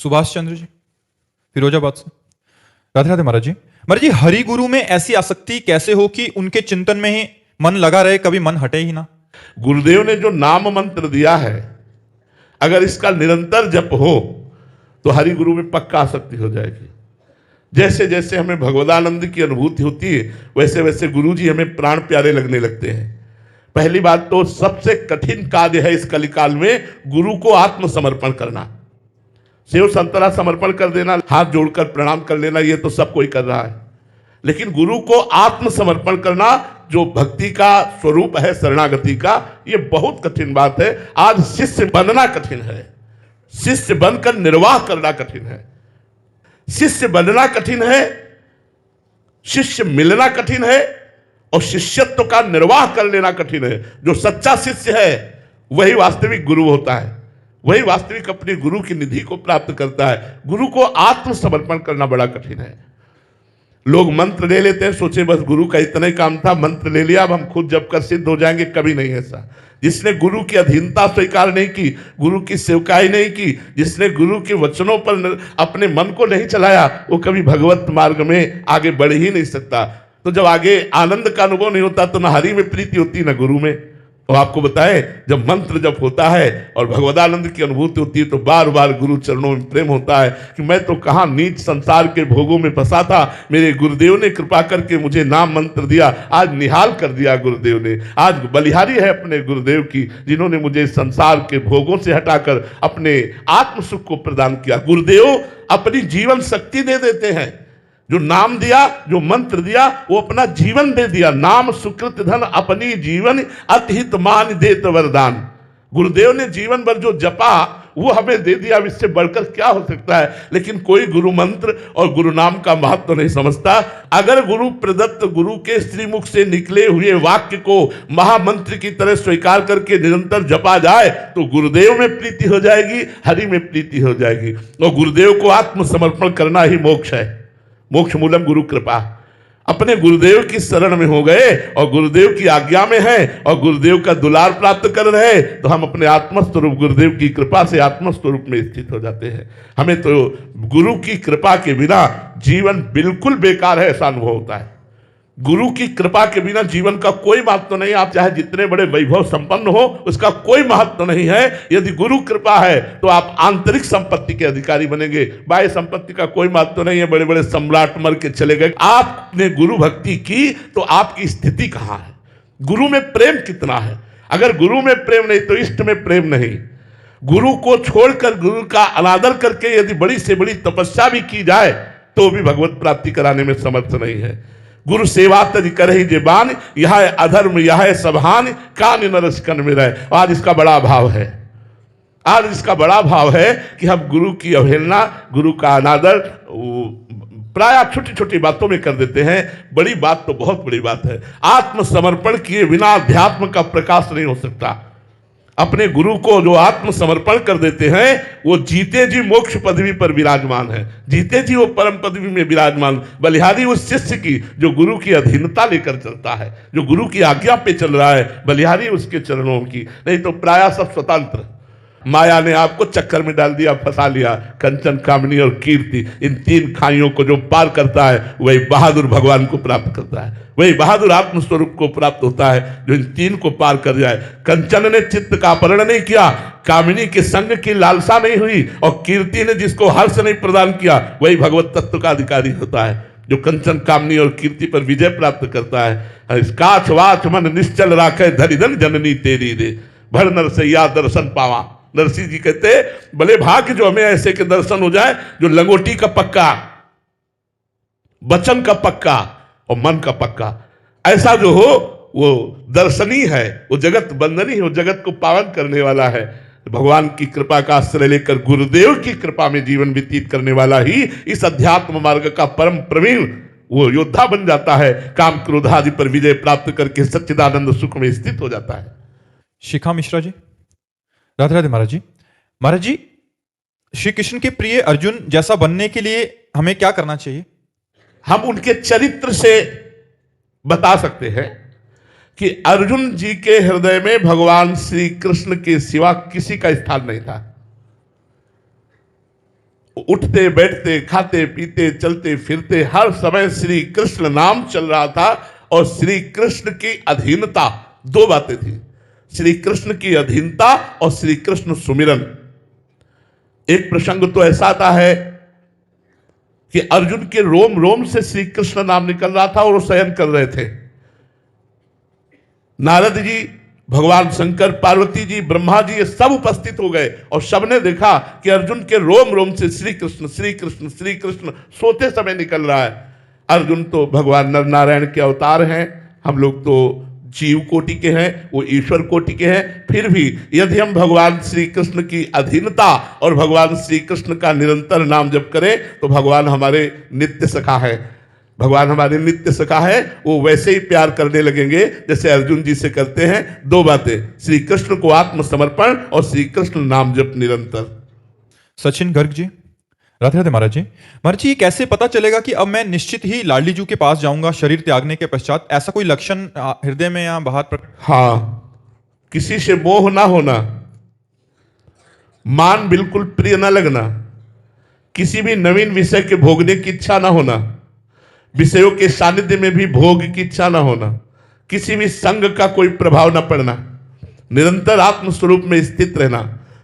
सुभाष चंद्र जी, फिरोजाबाद से। राधे राधे महाराज जी। महाराज जी, हरि गुरु में ऐसी आसक्ति कैसे हो कि उनके चिंतन में ही मन लगा रहे, कभी मन हटे ही ना? गुरुदेव ने जो नाम मंत्र दिया है, अगर इसका निरंतर जप हो तो हरि गुरु में पक्का आसक्ति हो जाएगी। जैसे जैसे हमें भगवदानंद की अनुभूति होती है, वैसे वैसे गुरु जी हमें प्राण प्यारे लगने लगते हैं। पहली बात तो सबसे कठिन कार्य है इस कलिकाल में गुरु को आत्मसमर्पण करना। सेव संतरा समर्पण कर देना, हाथ जोड़कर प्रणाम कर लेना, ये तो सब कोई कर रहा है। लेकिन गुरु को आत्मसमर्पण करना, जो भक्ति का स्वरूप है, शरणागति का, ये बहुत कठिन बात है। आज शिष्य बनना कठिन है, शिष्य बनकर निर्वाह करना कठिन है। शिष्य बनना कठिन है, शिष्य मिलना कठिन है, और शिष्यत्व का निर्वाह कर लेना कठिन है। जो सच्चा शिष्य है वही वास्तविक गुरु होता है, वही वास्तविक अपने गुरु की निधि को प्राप्त करता है। गुरु को आत्मसमर्पण करना बड़ा कठिन है। लोग मंत्र ले लेते हैं, सोचे बस गुरु का इतना ही काम था, मंत्र ले लिया, अब हम खुद जप कर सिद्ध हो जाएंगे। कभी नहीं ऐसा। जिसने गुरु की अधीनता स्वीकार नहीं की, गुरु की सेवकाई नहीं की, जिसने गुरु के वचनों पर अपने मन को नहीं चलाया, वो कभी भगवत मार्ग में आगे बढ़ ही नहीं सकता। तो जब आगे आनंद का अनुभव नहीं होता तो न हरि में प्रीति होती न गुरु में। और आपको बताएं, जब मंत्र जप होता है और भगवदानंद की अनुभूति होती है तो बार बार गुरु चरणों में प्रेम होता है कि मैं तो कहाँ नीच संसार के भोगों में फंसा था, मेरे गुरुदेव ने कृपा करके मुझे नाम मंत्र दिया, आज निहाल कर दिया गुरुदेव ने। आज बलिहारी है अपने गुरुदेव की, जिन्होंने मुझे संसार के भोगों से हटाकर अपने आत्म सुख को प्रदान किया। गुरुदेव अपनी जीवन शक्ति दे देते हैं। जो नाम दिया, जो मंत्र दिया, वो अपना जीवन दे दिया। नाम सुकृत धन अपनी जीवन अतिहित मान देत वरदान। गुरुदेव ने जीवन भर जो जपा वो हमें दे दिया। अब इससे बढ़कर क्या हो सकता है? लेकिन कोई गुरु मंत्र और गुरु नाम का महत्व तो नहीं समझता। अगर गुरु प्रदत्त, गुरु के श्रीमुख से निकले हुए वाक्य को महामंत्र की तरह स्वीकार करके निरंतर जपा जाए तो गुरुदेव में प्रीति हो जाएगी, हरि में प्रीति हो जाएगी। और गुरुदेव को आत्मसमर्पण करना ही मोक्ष है। मोक्ष मूलम गुरु कृपा। अपने गुरुदेव की शरण में हो गए और गुरुदेव की आज्ञा में है और गुरुदेव का दुलार प्राप्त कर रहे हैं तो हम अपने आत्मस्वरूप गुरुदेव की कृपा से आत्मस्वरूप में स्थित हो जाते हैं। हमें तो गुरु की कृपा के बिना जीवन बिल्कुल बेकार है, ऐसा अनुभव होता है। गुरु की कृपा के बिना जीवन का कोई महत्व नहीं। आप चाहे जितने बड़े वैभव संपन्न हो, उसका कोई महत्व नहीं है। यदि गुरु कृपा है तो आप आंतरिक संपत्ति के अधिकारी बनेंगे, बाह्य संपत्ति का कोई महत्व नहीं है। बड़े बड़े सम्राट मर के चले गए। आपने गुरु भक्ति की तो आपकी स्थिति कहां है? गुरु में प्रेम कितना है? अगर गुरु में प्रेम नहीं तो इष्ट में प्रेम नहीं। गुरु को छोड़कर, गुरु का अनादर करके यदि बड़ी से बड़ी तपस्या भी की जाए तो भी भगवत प्राप्ति कराने में समर्थ नहीं है। गुरु सेवा तज करहि जे बान, यह है अधर्म यह है सबहान, कान नरस कन में रहे। आज इसका बड़ा भाव है, आज इसका बड़ा भाव है कि हम गुरु की अवहेलना, गुरु का अनादर प्राय छोटी छोटी बातों में कर देते हैं। बड़ी बात तो बहुत बड़ी बात है। आत्मसमर्पण किए बिना अध्यात्म का प्रकाश नहीं हो सकता। अपने गुरु को जो आत्मसमर्पण कर देते हैं वो जीते जी मोक्ष पदवी पर विराजमान है, जीते जी वो परम पदवी में विराजमान। बलिहारी उस शिष्य की जो गुरु की अधीनता लेकर चलता है, जो गुरु की आज्ञा पे चल रहा है, बलिहारी उसके चरणों की। नहीं तो प्राय सब स्वतंत्र। माया ने आपको चक्कर में डाल दिया, फंसा लिया। कंचन, कामनी और कीर्ति, इन तीन खाइयों को जो पार करता है वही बहादुर भगवान को प्राप्त करता है, वही बहादुर आत्मस्वरूप को प्राप्त होता है जो इन तीन को पार कर जाए। कंचन ने चित्त का अपहरण नहीं किया, कामिनी के संग की लालसा नहीं हुई, और कीर्ति ने जिसको हर्ष नहीं प्रदान किया, वही भगवत तत्व का अधिकारी होता है जो कंचन, कामनी और कीर्ति पर विजय प्राप्त करता है। काछ वाच मन निश्चल राखे, धरिधन जननी तेरी रे, भर नरसैया दर्शन पावा। नरसिंह जी कहते भले भाग्य जो हमें ऐसे के दर्शन हो जाए जो लंगोटी का पक्का, वचन का पक्का और मन का पक्का, ऐसा जो हो वो दर्शनीय है, वो जगत बंदनी है, वो जगत को पावन करने वाला है। भगवान की कृपा का आश्रय लेकर गुरुदेव की कृपा में जीवन व्यतीत करने वाला ही इस अध्यात्म मार्ग का परम प्रवीण वो योद्धा बन जाता है। काम क्रोध आदि पर विजय प्राप्त करके सच्चिदानंद सुख में स्थित हो जाता है। शिखा मिश्रा जी, राधे राधे महाराज जी। महाराज जी, श्री कृष्ण के प्रिय अर्जुन जैसा बनने के लिए हमें क्या करना चाहिए? हम उनके चरित्र से बता सकते हैं कि अर्जुन जी के हृदय में भगवान श्री कृष्ण के सिवा किसी का स्थान नहीं था। उठते बैठते खाते पीते चलते फिरते हर समय श्री कृष्ण नाम चल रहा था। और श्री कृष्ण की अधीनता, दो बातें थी, श्री कृष्ण की अधीनता और श्री कृष्ण सुमिरन। एक प्रसंग तो ऐसा आता है कि अर्जुन के रोम रोम से श्री कृष्ण नाम निकल रहा था और वो शयन कर रहे थे। नारद जी, भगवान शंकर, पार्वती जी, ब्रह्मा जी, ये सब उपस्थित हो गए और सबने देखा कि अर्जुन के रोम रोम से श्री कृष्ण श्री कृष्ण श्री कृष्ण सोते समय निकल रहा है। अर्जुन तो भगवान नर नारायण के अवतार हैं, हम लोग तो जीव कोटि के हैं, वो ईश्वर कोटि के हैं। फिर भी यदि हम भगवान श्री कृष्ण की अधीनता और भगवान श्री कृष्ण का निरंतर नाम जप करें तो भगवान हमारे नित्य सखा है। भगवान हमारे नित्य सखा है, वो वैसे ही प्यार करने लगेंगे जैसे अर्जुन जी से करते हैं। दो बातें, श्री कृष्ण को आत्मसमर्पण और श्री कृष्ण नाम जप निरंतर। सचिन गर्ग जी, राधे राधे महाराज जी। महाराज जी, ये कैसे पता चलेगा कि अब मैं निश्चित ही लाडली जी के पास जाऊंगा शरीर त्यागने के पश्चात? ऐसा कोई लक्षण हृदय में या बाहर पर? हाँ, किसी से मोह ना होना, मान बिल्कुल प्रिय ना लगना, किसी भी नवीन विषय के भोगने की इच्छा ना होना, विषयों के सानिध्य में भी भोग की इच्छा ना होना, किसी भी संग का कोई प्रभाव ना पड़ना, निरंतर आत्मस्वरूप में स्थित रहना,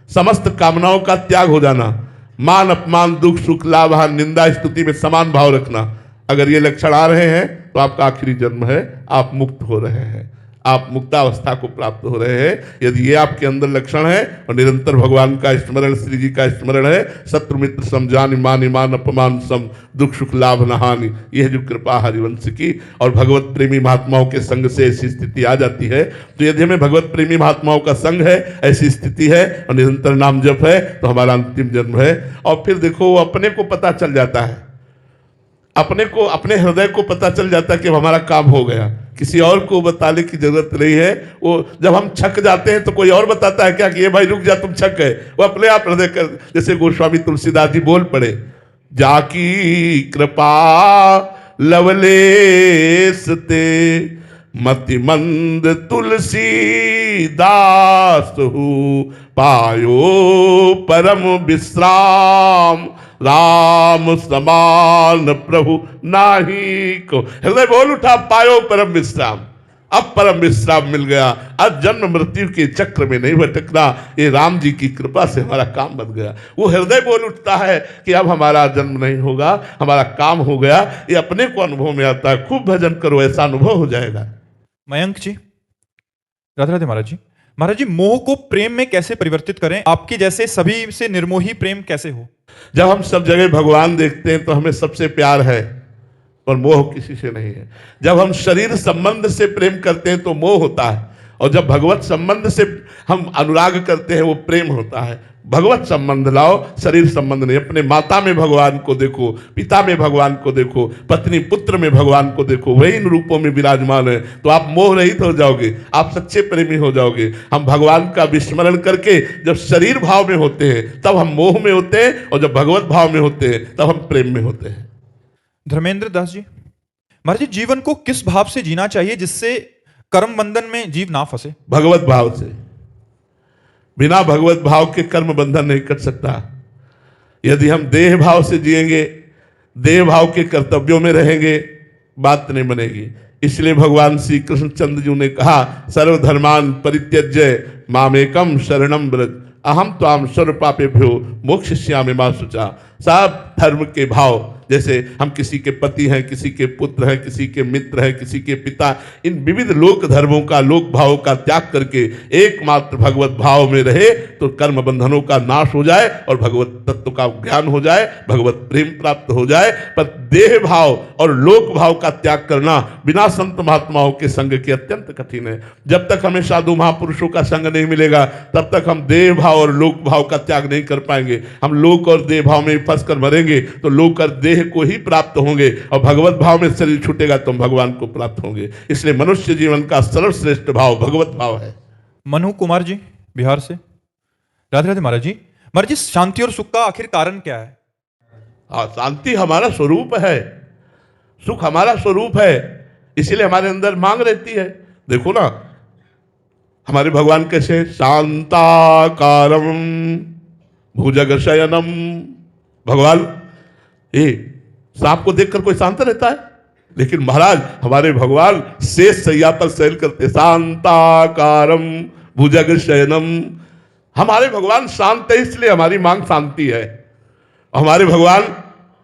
समस्त कामनाओं का त्याग हो जाना, मान अपमान दुख सुख लाभ हानि निंदा स्तुति में समान भाव रखना। अगर ये लक्षण आ रहे हैं तो आपका आखिरी जन्म है, आप मुक्त हो रहे हैं, आप मुक्तावस्था को प्राप्त हो रहे हैं। यदि ये आपके अंदर लक्षण है और निरंतर भगवान का स्मरण, श्री जी का स्मरण है, शत्रु मित्र समझान मान ईमान अपमान सम दुख सुख लाभ न हानि, यह जो कृपा हरिवंश की और भगवत प्रेमी महात्माओं के संग से ऐसी स्थिति आ जाती है। तो यदि हमें भगवत प्रेमी महात्माओं का संग है, ऐसी स्थिति है और निरंतर नाम जप है, तो हमारा अंतिम जन्म है। और फिर देखो, वो अपने को पता चल जाता है, अपने को, अपने हृदय को पता चल जाता है कि हमारा काम हो गया, किसी और को बताने की जरूरत नहीं है। वो जब हम छक जाते हैं तो कोई और बताता है क्या कि ये भाई रुक जा, तुम छक गए? वो अपने आप हृदय कर, जैसे गोस्वामी तुलसीदास जी बोल पड़े, जाकी कृपा लवलेस ते मति मंद तुलसी दास हूँ, पायो परम विश्राम राम समान प्रभु नाही को। हृदय बोल उठा, पायो परम विश्राम, अब परम विश्राम मिल गया, अब जन्म मृत्यु के चक्र में नहीं भटकना, ये राम जी की कृपा से हमारा काम बन गया। वो हृदय बोल उठता है कि अब हमारा जन्म नहीं होगा, हमारा काम हो गया। ये अपने को अनुभव में आता है। खूब भजन करो, ऐसा अनुभव हो जाएगा। मयंक जी, राधे राधे महाराज जी। महाराज जी, मोह को प्रेम में कैसे परिवर्तित करें? आपके जैसे सभी से निर्मोही प्रेम कैसे हो? जब हम सब जगह भगवान देखते हैं तो हमें सबसे प्यार है और मोह किसी से नहीं है। जब हम शरीर संबंध से प्रेम करते हैं तो मोह होता है, और जब भगवत संबंध से हम अनुराग करते हैं वो प्रेम होता है। भगवत संबंध लाओ, शरीर संबंध नहीं। अपने माता में भगवान को देखो, पिता में भगवान को देखो, पत्नी पुत्र में भगवान को देखो, वही इन रूपों में विराजमान है, तो आप मोह रहित हो जाओगे, आप सच्चे प्रेमी हो जाओगे। हम भगवान का विस्मरण करके जब शरीर भाव में होते हैं तब हम मोह में होते हैं, और जब भगवत भाव में होते हैं तब हम प्रेम में होते हैं। धर्मेंद्र दास जी, महाराज जी, जीवन को किस भाव से जीना चाहिए जिससे कर्म बंधन में जीव ना फंसे? भगवत भाव से। बिना भगवत भाव के कर्म बंधन नहीं कर सकता। यदि हम देह भाव से जिएंगे, देह भाव के कर्तव्यों में रहेंगे, बात नहीं बनेगी। इसलिए भगवान श्री कृष्णचंद्र जी ने कहा, सर्वधर्मान परित्यज्य मामेकम शरणम व्रज अहम त्वाम सर्व पापेभ्यो मोक्षयिष्यामि मा शुचा। सब धर्म के भाव, जैसे हम किसी के पति हैं, किसी के पुत्र हैं, किसी के मित्र हैं, किसी के पिता, इन विविध लोक धर्मों का, लोक भावों का त्याग करके एकमात्र भगवत भाव में रहे तो कर्म बंधनों का नाश हो जाए और भगवत तत्व का ज्ञान हो जाए, भगवत प्रेम प्राप्त हो जाए। पर देह भाव और लोक भाव का त्याग करना बिना संत महात्माओं के संग के अत्यंत कठिन है। जब तक हमें साधु महापुरुषों का संग नहीं मिलेगा तब तक हम देह भाव और लोक भाव का त्याग नहीं कर पाएंगे। हम लोक और देह भाव में फंस कर मरेंगे तो लोक और देह को ही प्राप्त होंगे, और भगवत भाव में शरीर छूटेगा तो हम भगवान को प्राप्त होंगे। इसलिए मनुष्य जीवन का सर्वश्रेष्ठ भाव भगवत भाव है। मनु कुमार जी, बिहार से, राधे राधे महाराज जी। महाराज जी, शांति और सुख का आखिर कारण क्या है? हाँ, शांति हमारा स्वरूप है, सुख हमारा स्वरूप है, इसीलिए हमारे अंदर मांग रहती है। देखो ना, हमारे भगवान कैसे शांताकारम भुजग शयनम भगवान ये सांप को देखकर कोई शांत रहता है, लेकिन महाराज हमारे भगवान शेष शैया पर शयन करते, शांताकारम भुजग शयनम। हमारे भगवान शांत है, इसलिए हमारी मांग शांति है। हमारे भगवान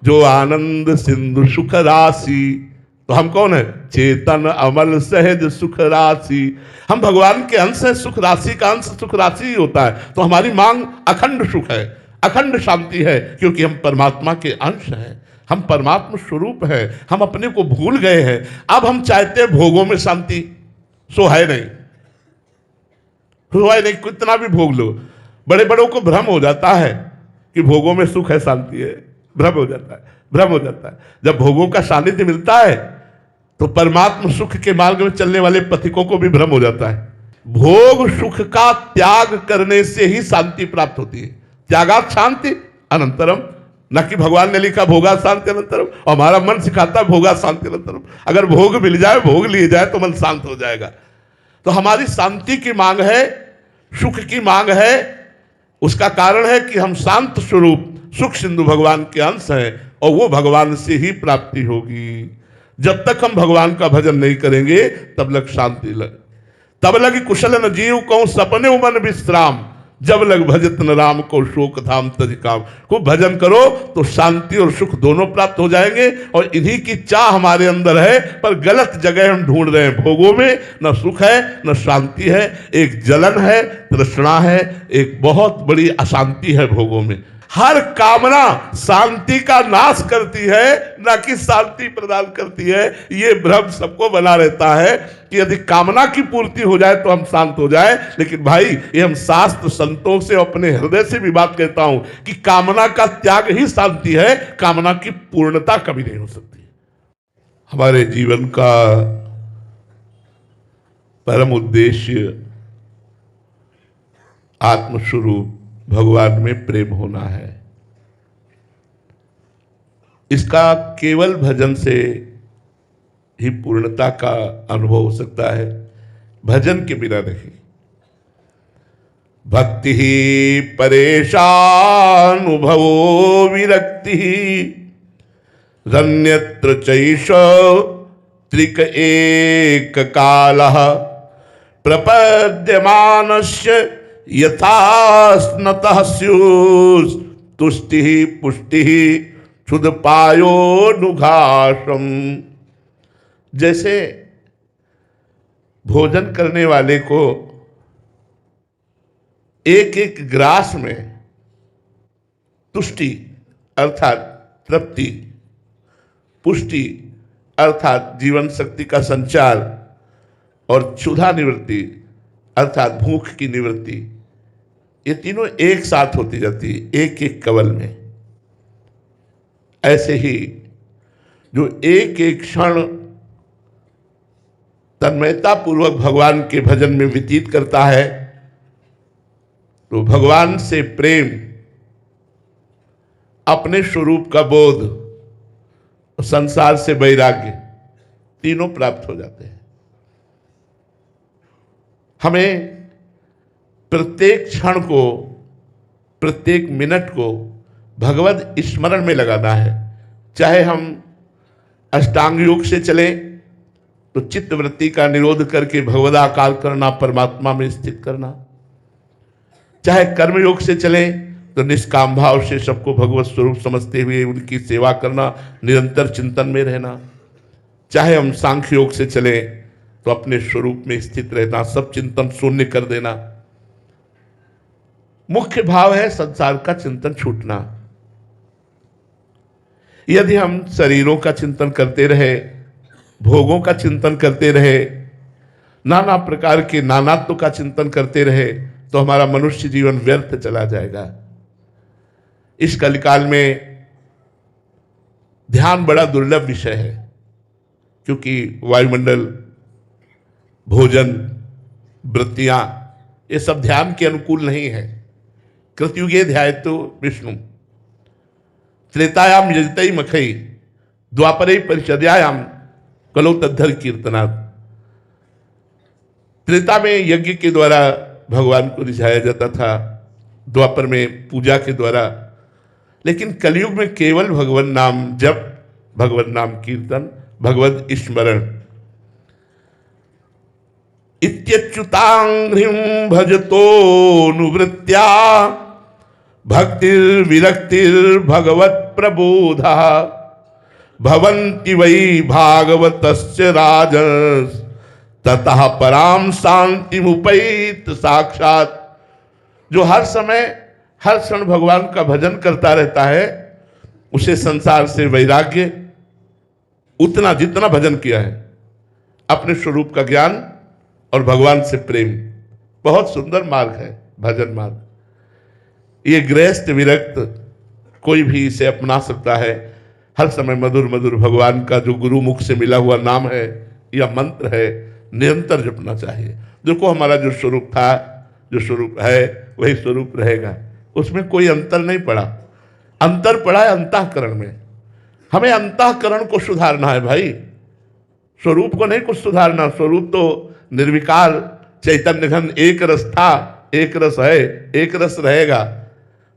जो आनंद सिंधु सुख राशि, तो हम कौन है? चेतन अमल सहज सुख राशि। हम भगवान के अंश है, सुख राशि का अंश सुख राशि ही होता है। तो हमारी मांग अखंड सुख है, अखंड शांति है, क्योंकि हम परमात्मा के अंश हैं, हम परमात्मा स्वरूप है, हम अपने को भूल गए हैं। अब हम चाहते हैं भोगों में शांति, सो है नहीं, हुआ नहीं, कितना भी भोग लो। बड़े बड़ों को भ्रम हो जाता है कि भोगों में सुख है, शांति है, भ्रम हो जाता है, भ्रम हो जाता है। जब भोगों का सानिध्य मिलता है तो परमात्मा सुख के मार्ग में चलने वाले पथिकों को भी भ्रम हो जाता है। भोग सुख का त्याग करने से ही शांति प्राप्त होती है। त्यागात शांति अनंतरम, न कि भगवान ने लिखा भोगा शांति अनंतरम, और हमारा मन सिखाता है भोगा शांति अनंतरम। अगर भोग मिल जाए, भोग लिए जाए तो मन शांत हो जाएगा। तो हमारी शांति की मांग है, सुख की मांग है। उसका कारण है कि हम शांत स्वरूप सुख सिंधु भगवान के अंश हैं, और वो भगवान से ही प्राप्ति होगी। जब तक हम भगवान का भजन नहीं करेंगे तब लग शांति लग, तब लग कुशल न जीव कहूं सपने मन विश्राम, जब लग भजत न राम को शोक धाम तज काम। खूब भजन करो तो शांति और सुख दोनों प्राप्त हो जाएंगे। और इन्हीं की चाह हमारे अंदर है, पर गलत जगह हम ढूंढ रहे हैं। भोगों में न सुख है न शांति है, एक जलन है, तृष्णा है, एक बहुत बड़ी अशांति है भोगों में। हर कामना शांति का नाश करती है, ना कि शांति प्रदान करती है। ये भ्रम सबको बना रहता है कि यदि कामना की पूर्ति हो जाए तो हम शांत हो जाए। लेकिन भाई, ये हम शास्त्र संतों से, अपने हृदय से भी बात कहता हूं कि कामना का त्याग ही शांति है, कामना की पूर्णता कभी नहीं हो सकती। हमारे जीवन का परम उद्देश्य आत्मस्वरूप भगवान में प्रेम होना है। इसका केवल भजन से ही पूर्णता का अनुभव हो सकता है, भजन के बिना नहीं। भक्ति ही परेशानुभवो विरक्ति रन्यत्र चैष त्रिक एक कालः प्रपद्यमानस्य यथा स्नतः स्युस् तुष्टि पुष्टि क्षुद पायो नुघासम। जैसे भोजन करने वाले को एक एक ग्रास में तुष्टि अर्थात तृप्ति, पुष्टि अर्थात जीवन शक्ति का संचार, और क्षुधा निवृत्ति अर्थात भूख की निवृत्ति, ये तीनों एक साथ होती जाती है एक एक कवल में। ऐसे ही जो एक एक क्षण तन्मयता पूर्वक भगवान के भजन में व्यतीत करता है, तो भगवान से प्रेम, अपने स्वरूप का बोध, संसार से वैराग्य, तीनों प्राप्त हो जाते हैं। हमें प्रत्येक क्षण को, प्रत्येक मिनट को भगवत स्मरण में लगाना है। चाहे हम अष्टांग योग से चलें तो चित्त वृत्ति का निरोध करके भगवदाकार करना, परमात्मा में स्थित करना। चाहे कर्म योग से चलें तो निष्काम भाव से सबको भगवत स्वरूप समझते हुए उनकी सेवा करना, निरंतर चिंतन में रहना। चाहे हम सांख्य योग से चलें तो अपने स्वरूप में स्थित रहना, सब चिंतन शून्य कर देना। मुख्य भाव है संसार का चिंतन छूटना। यदि हम शरीरों का चिंतन करते रहे, भोगों का चिंतन करते रहे, नाना प्रकार के नानात्व का चिंतन करते रहे, तो हमारा मनुष्य जीवन व्यर्थ चला जाएगा। इस कलिकाल में ध्यान बड़ा दुर्लभ विषय है, क्योंकि वायुमंडल, भोजन, वृत्तियां, ये सब ध्यान के अनुकूल नहीं है। कृतयुगे ध्यायतो विष्णु, त्रेतायाम यजतई मखई, द्वापरे परिचर्यायाम कलो तद्धर कीर्तनात्। त्रेता में यज्ञ के द्वारा भगवान को रिझाया जाता था, द्वापर में पूजा के द्वारा, लेकिन कलयुग में केवल भगवान नाम जप, भगवान नाम कीर्तन, भगवत स्मरण। इत्यच्युतांघ्रिं भजतोऽनुवृत्त्या भक्तिर्विरक्तिर्भगवत प्रबोधा भवन्ति वै भागवतस्य राजस ततः पराम शांतिमुपैत साक्षात। जो हर समय हर क्षण भगवान का भजन करता रहता है, उसे संसार से वैराग्य, उतना जितना भजन किया है, अपने स्वरूप का ज्ञान और भगवान से प्रेम। बहुत सुंदर मार्ग है भजन मार्ग। ये गृहस्थ विरक्त कोई भी इसे अपना सकता है। हर समय मधुर मधुर भगवान का जो गुरु मुख से मिला हुआ नाम है या मंत्र है, निरंतर जपना चाहिए। देखो हमारा जो स्वरूप था, जो स्वरूप है, वही स्वरूप रहेगा, उसमें कोई अंतर नहीं पड़ा। अंतर पड़ा है अंतःकरण में। हमें अंतःकरण को सुधारना है भाई, स्वरूप को नहीं कुछ सुधारना। स्वरूप तो निर्विकार चैतन्य घन एक रस था, एक रस है, एक रस रहेगा।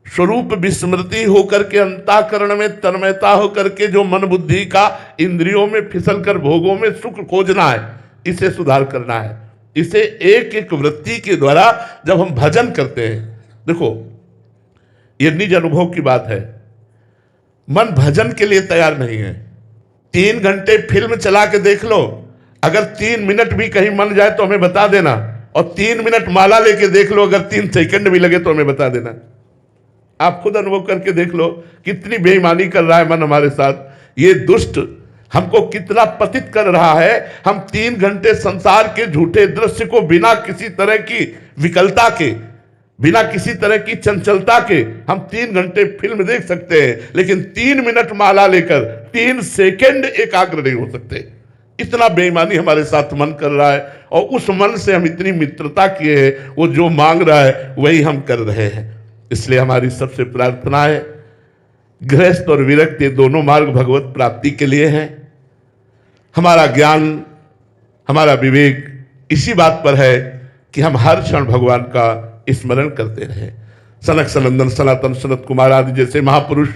स्वरूप विस्मृति होकर के अंतःकरण में तन्मयता होकर के जो मन बुद्धि का इंद्रियों में फिसल कर भोगों में सुख खोजना है, इसे सुधार करना है। इसे एक एक वृत्ति के द्वारा जब हम भजन करते हैं, देखो ये निज अनुभव की बात है, मन भजन के लिए तैयार नहीं है। 3 घंटे फिल्म चला के देख लो, अगर 3 मिनट भी कहीं मन जाए तो हमें बता देना, और 3 मिनट माला लेके देख लो, अगर 3 सेकंड भी लगे तो हमें बता देना। आप खुद अनुभव करके देख लो कितनी बेईमानी कर रहा है मन हमारे साथ। ये दुष्ट हमको कितना पतित कर रहा है। हम 3 घंटे संसार के झूठे दृश्य को बिना किसी तरह की विकलता के, बिना किसी तरह की चंचलता के हम 3 घंटे फिल्म देख सकते हैं, लेकिन 3 मिनट माला लेकर 3 सेकंड एकाग्र नहीं हो सकते। इतना बेईमानी हमारे साथ मन कर रहा है, और उस मन से हम इतनी मित्रता किए हैं, वो जो मांग रहा है वही हम कर रहे हैं। इसलिए हमारी सबसे प्रार्थना है, गृहस्थ और विरक्त ये दोनों मार्ग भगवत प्राप्ति के लिए हैं। हमारा ज्ञान, हमारा विवेक इसी बात पर है कि हम हर क्षण भगवान का स्मरण करते रहे। सनक सनंदन सनातन सनत कुमार आदि जैसे महापुरुष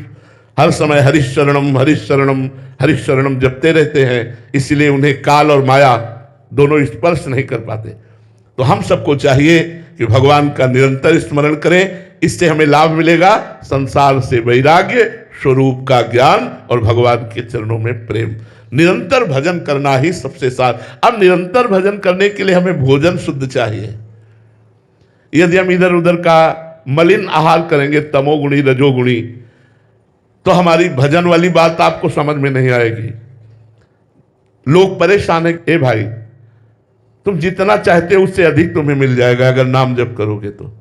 हर समय हरिशरणम हरिशरणम हरिशरणम जपते रहते हैं, इसलिए उन्हें काल और माया दोनों स्पर्श नहीं कर पाते। तो हम सबको चाहिए कि भगवान का निरंतर स्मरण करें। इससे हमें लाभ मिलेगा, संसार से वैराग्य, स्वरूप का ज्ञान और भगवान के चरणों में प्रेम। निरंतर भजन करना ही सबसे साथ। अब निरंतर भजन करने के लिए हमें भोजन शुद्ध चाहिए। यदि हम इधर उधर का मलिन आहार करेंगे, तमोगुणी रजोगुणी, तो हमारी भजन वाली बात आपको समझ में नहीं आएगी। लोग परेशान है, ए भाई तुम जितना चाहते हो उससे अधिक तुम्हें मिल जाएगा अगर नाम जप करोगे तो।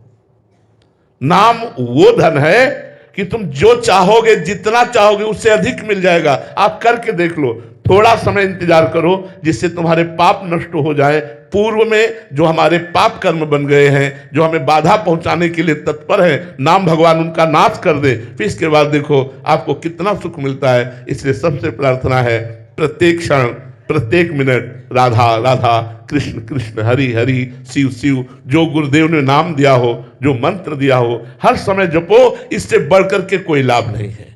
नाम वो धन है कि तुम जो चाहोगे, जितना चाहोगे उससे अधिक मिल जाएगा। आप करके देख लो, थोड़ा समय इंतजार करो जिससे तुम्हारे पाप नष्ट हो जाए। पूर्व में जो हमारे पाप कर्म बन गए हैं, जो हमें बाधा पहुंचाने के लिए तत्पर है, नाम भगवान उनका नाश कर दे। फिर इसके बाद देखो आपको कितना सुख मिलता है। इसलिए सबसे प्रार्थना है, प्रत्येक क्षण प्रत्येक मिनट राधा राधा, कृष्ण कृष्ण, हरि हरि, शिव शिव, जो गुरुदेव ने नाम दिया हो, जो मंत्र दिया हो, हर समय जपो। इससे बढ़कर के कोई लाभ नहीं है।